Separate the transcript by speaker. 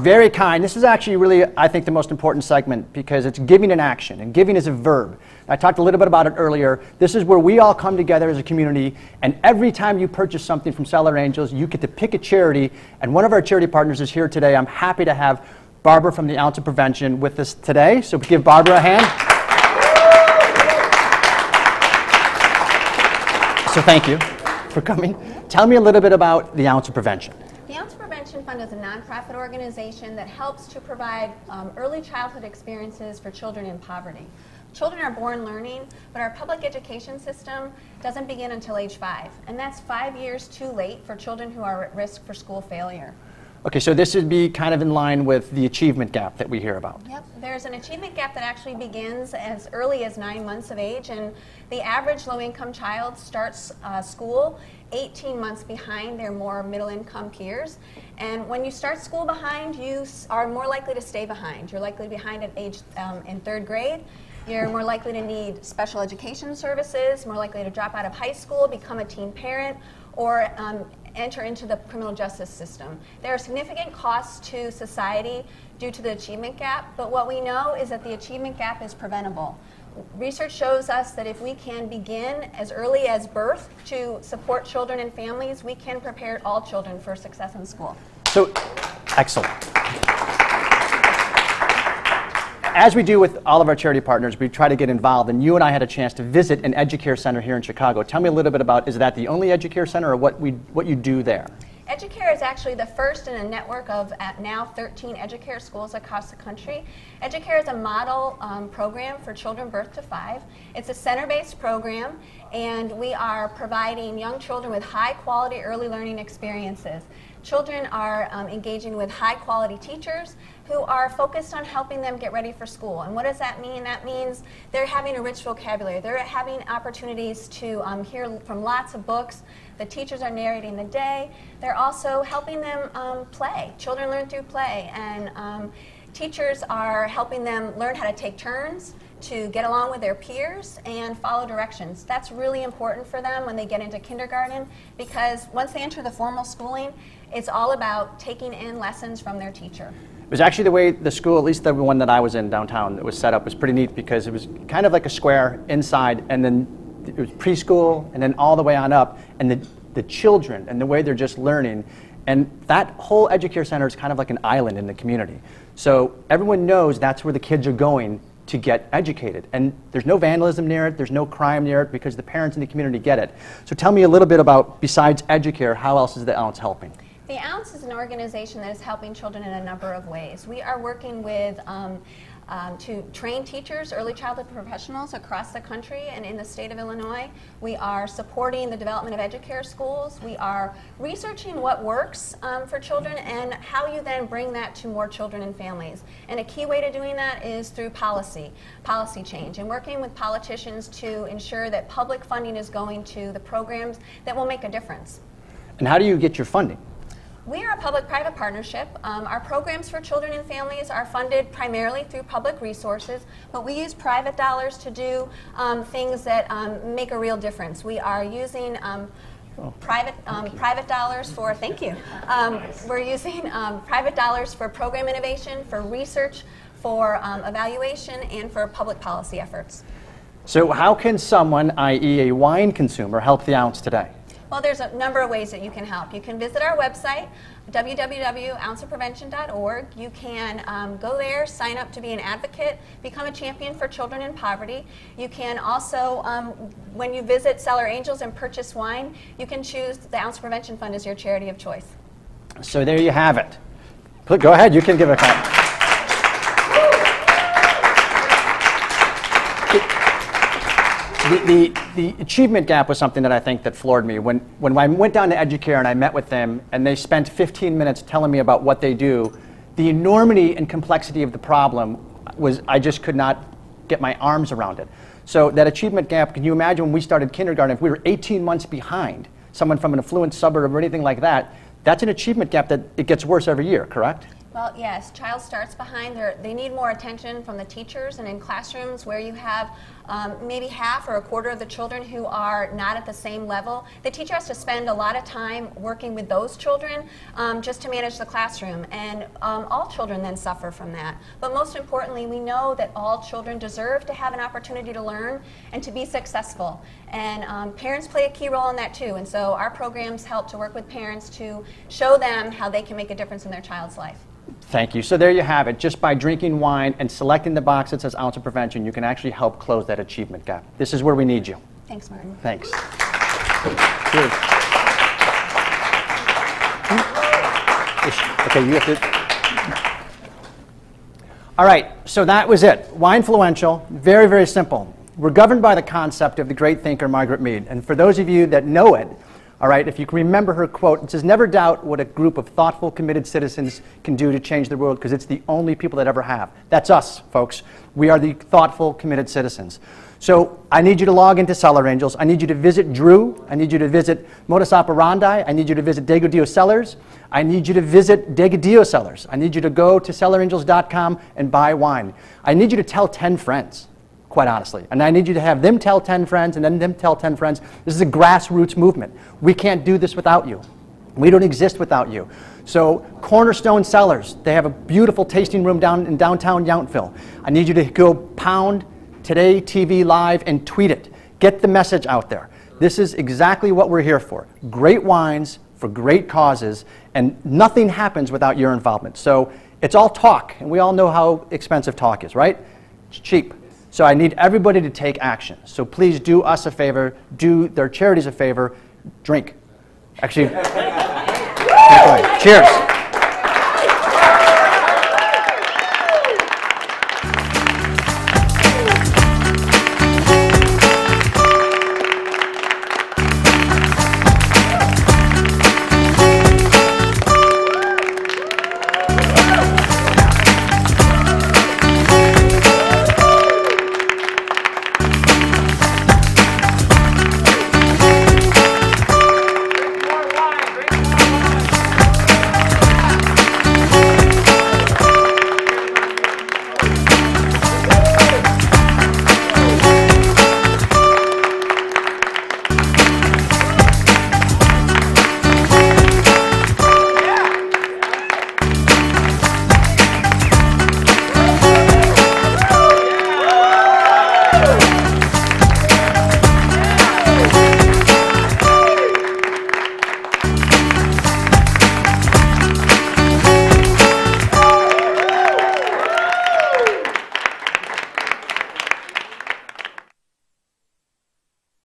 Speaker 1: Very kind. This is actually really, I think, the most important segment because it's giving in action, and giving is a verb. I talked a little bit about it earlier. This is where we all come together as a community, and every time you purchase something from Cellar Angels, you get to pick a charity, and one of our charity partners is here today. I'm happy to have Barbara from the Ounce of Prevention with us today, so give Barbara a hand. So thank you for coming. Tell me a little bit about the Ounce of Prevention.
Speaker 2: The Ounce Prevention Fund is a nonprofit organization that helps to provide early childhood experiences for children in poverty. Children are born learning, but our public education system doesn't begin until age 5, and that's 5 years too late for children who are at risk for school failure.
Speaker 1: Okay, so this would be kind of in line with the achievement gap that we hear about.
Speaker 2: Yep, there's an achievement gap that actually begins as early as 9 months of age, and the average low-income child starts school 18 months behind their more middle-income peers. And when you start school behind, you are more likely to stay behind. You're likely to be behind at age in 3rd grade. You're more likely to need special education services, more likely to drop out of high school, become a teen parent, or enter into the criminal justice system. There are significant costs to society due to the achievement gap, but what we know is that the achievement gap is preventable. Research shows us that if we can begin as early as birth to support children and families, we can prepare all children for success in school.
Speaker 1: So, excellent. As we do with all of our charity partners, we try to get involved, and you and I had a chance to visit an EduCare center here in Chicago. Tell me a little bit about, is that the only EduCare center, or what you do there?
Speaker 2: EduCare is actually the first in a network of now 13 EduCare schools across the country. EduCare is a model program for children birth to 5. It's a center-based program, and we are providing young children with high-quality early learning experiences. Children are engaging with high-quality teachers who are focused on helping them get ready for school. And what does that mean? That means they're having a rich vocabulary. They're having opportunities to hear from lots of books. The teachers are narrating the day. They're also helping them play. Children learn through play, and teachers are helping them learn how to take turns, to get along with their peers and follow directions. That's really important for them when they get into kindergarten, because once they enter the formal schooling, it's all about taking in lessons from their teacher.
Speaker 1: It was actually the way the school, at least the one that I was in downtown, that was set up, was pretty neat because it was kind of like a square inside, and then it was preschool, and then all the way on up, and the children and the way they're just learning. And that whole EduCare Center is kind of like an island in the community. So everyone knows that's where the kids are going to get educated. And there's no vandalism near it, there's no crime near it, because the parents in the community get it. So tell me a little bit about, besides EduCare, how else is the Ounce helping?
Speaker 2: The Ounce is an organization that is helping children in a number of ways. We are working with to train teachers, early childhood professionals across the country and in the state of Illinois. We are supporting the development of EduCare schools. We are researching what works for children and how you then bring that to more children and families. And a key way to doing that is through policy change, and working with politicians to ensure that public funding is going to the programs that will make a difference.
Speaker 1: And how do you get your funding?
Speaker 2: We are a public-private partnership. Our programs for children and families are funded primarily through public resources, but we use private dollars to do things that make a real difference. We are using private dollars for, thank you, we're using private dollars for program innovation, for research, for evaluation, and for public policy efforts.
Speaker 1: So how can someone, i.e. a wine consumer, help the Ounce today?
Speaker 2: Well, there's a number of ways that you can help. You can visit our website, www.ounceofprevention.org. You can go there, sign up to be an advocate, become a champion for children in poverty. You can also, when you visit Cellar Angels and purchase wine, you can choose the Ounce Prevention Fund as your charity of choice.
Speaker 1: So there you have it. Go ahead, you can give a clap. The achievement gap was something that I think that floored me. When I went down to EduCare and I met with them and they spent 15 minutes telling me about what they do, the enormity and complexity of the problem was, I just could not get my arms around it. So that achievement gap, can you imagine when we started kindergarten, if we were 18 months behind someone from an affluent suburb or anything like that, that's an achievement gap that it gets worse every year, correct?
Speaker 2: Well, yes, child starts behind. They need more attention from the teachers, and in classrooms where you have maybe half or a quarter of the children who are not at the same level, the teacher has to spend a lot of time working with those children just to manage the classroom, and all children then suffer from that. But most importantly, we know that all children deserve to have an opportunity to learn and to be successful, and parents play a key role in that too, and so our programs help to work with parents to show them how they can make a difference in their child's life.
Speaker 1: Thank you. So there you have it. Just by drinking wine and selecting the box that says ounce of prevention, you can actually help close that achievement gap. This is where we need you.
Speaker 2: Thanks, Martin.
Speaker 1: Thanks. Cheers. Okay, you have to. All right, so that was it. Winefluential, very, very simple. We're governed by the concept of the great thinker Margaret Mead. And for those of you that know it, all right, if you can remember her quote, it says, "Never doubt what a group of thoughtful, committed citizens can do to change the world, because it's the only people that ever have." That's us, folks. We are the thoughtful, committed citizens. So I need you to log into Cellar Angels. I need you to visit Drew. I need you to visit Modus Operandi. I need you to visit Degadio Cellars. I need you to visit Degadio Cellars. I need you to go to cellarangels.com and buy wine. I need you to tell 10 friends. Quite honestly. And I need you to have them tell 10 friends and then them tell 10 friends. This is a grassroots movement. We can't do this without you. We don't exist without you. So Cornerstone Cellars, they have a beautiful tasting room down in downtown Yountville. I need you to go pound Today TV Live and tweet it. Get the message out there. This is exactly what we're here for. Great wines for great causes, and nothing happens without your involvement. So it's all talk, and we all know how expensive talk is, right? It's cheap. So I need everybody to take action. So please do us a favor, do their charities a favor, drink. Actually, cheers.